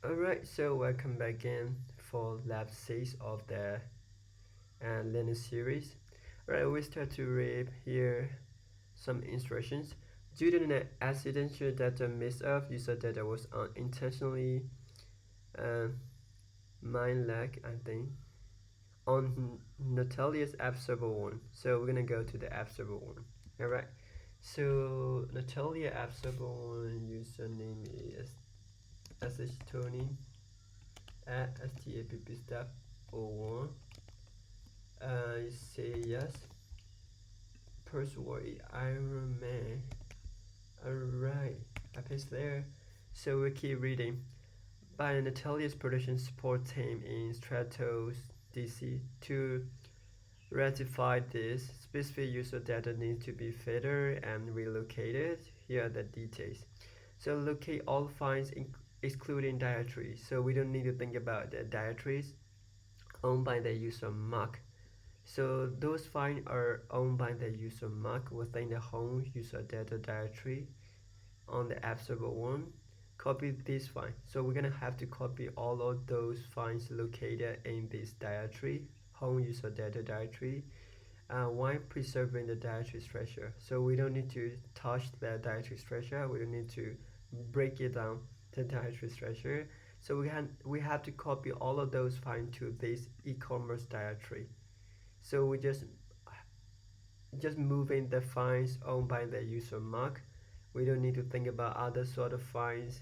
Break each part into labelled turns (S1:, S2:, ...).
S1: Alright, so welcome back again for lab 6 of the Linux series. Alright, we start to read here some instructions. Due to an accidental data mix-up, user data was unintentionally uh, lag, I think, on Nautilus app server 1. So we're gonna go to the app server 1. Alright, so Nautilus app server 1 username is sh at stapp step 01. You say yes. Persuade Iron Man. Alright, I paste there. So we keep reading. By Natalia's production support team in Stratos DC to ratify this, specific user data needs to be filtered and relocated. Here are the details. So locate all files excluding directories. So we don't need to think about the directories owned by the user mark. So those files are owned by the user mark within the home user data directory on the app server 1. Copy this file. So we're gonna have to copy all of those files located in this directory, home user data directory, while preserving the directory structure. So we don't need to touch the directory structure. We don't need to break it down the directory structure. So we have to copy all of those files to this ecommerce directory. So we just moving the files owned by the user mark. We don't need to think about other sort of files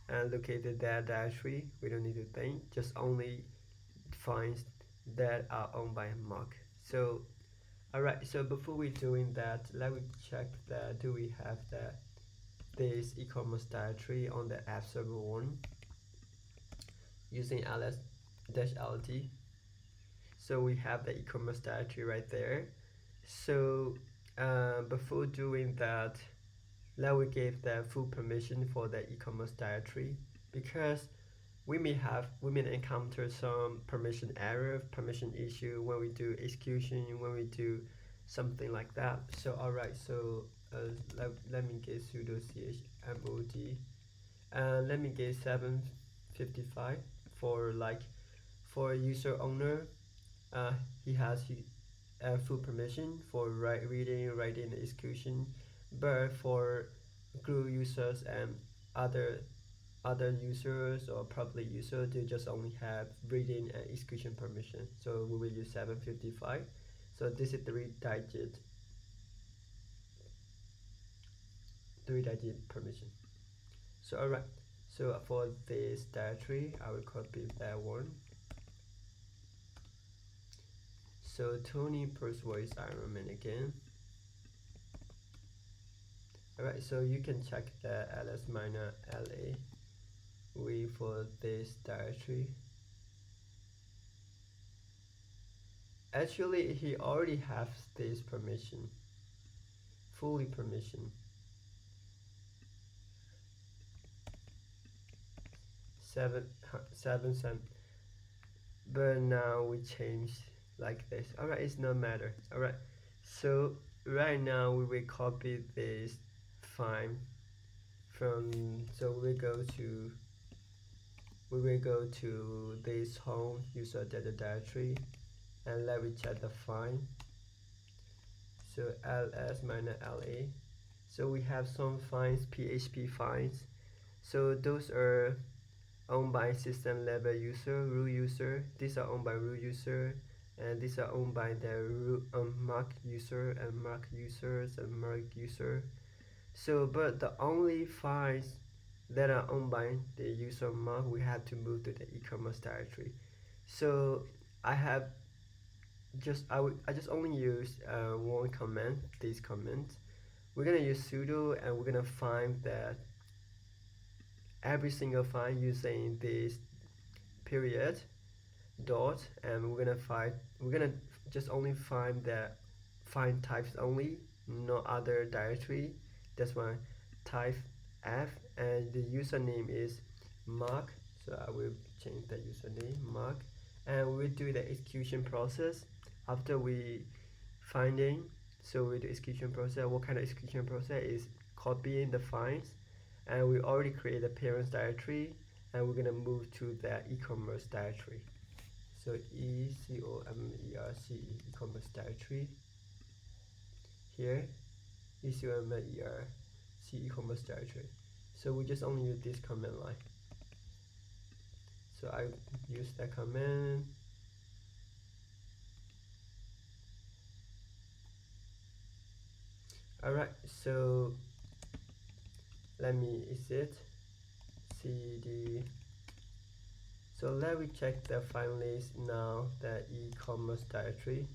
S1: and located there directory. We don't need to think, just only files that are owned by mark. So alright, so before we doing that, let me check that do we have this ecommerce directory on the app server 1 using ls-lt. So we have the ecommerce directory right there. So before doing that, let we give the full permission for the ecommerce directory, because we may encounter some permission error, permission issue when we do execution, when we do something like that. So alright, so let me get sudo chmod and let me get 755 for user owner. He has full permission for reading, writing, execution, but for group users and other users or public users, they just only have reading and execution permission. So we will use 755. So this is three-digit permission. So alright, so for this directory I will copy that one. So Tony persuades Iron Man again. Alright, so you can check the ls-la for this directory. Actually, he already has this permission, fully permission. 7, but now we change like this. Alright, it's no matter. Alright, so right now we will copy this file from, so we will go to this home user data directory and let me check the file. So ls-la. So we have some files, php files. So those are owned by system level user, root user. These are owned by root user, and these are owned by the root mark user and mark users and mark user. So but the only files that are owned by the user mark, we have to move to the ecommerce directory. So I just only use one command, this command. We're gonna use sudo and we're gonna find that every single file using this period dot, and we're gonna just only find the file types only, no other directory. That's why type f, and the username is mark. So I will change the username mark, and we do the execution process after we finding. So with the execution process, what kind of execution process is copying the files, and we already create the parents directory and we're gonna move to the ecommerce directory. So ecommerce ecommerce directory. Here ecommerce ecommerce directory. So we just only use this command line. So I use that command. Alright, so let me exit cd. So let me check the file list now, the ecommerce directory.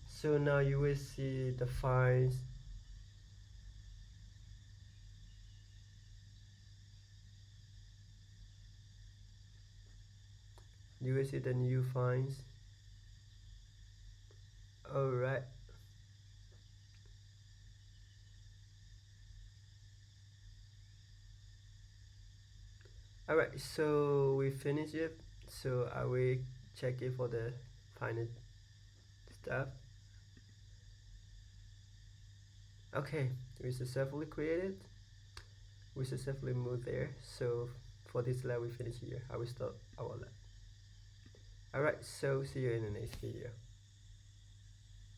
S1: So now you will see the files. You will see the new files. Alright. Alright, so we finished it. So I will check it for the final stuff. Okay, we successfully created. We successfully moved there. So for this lab we finish here. I will stop our lab. Alright, so see you in the next video.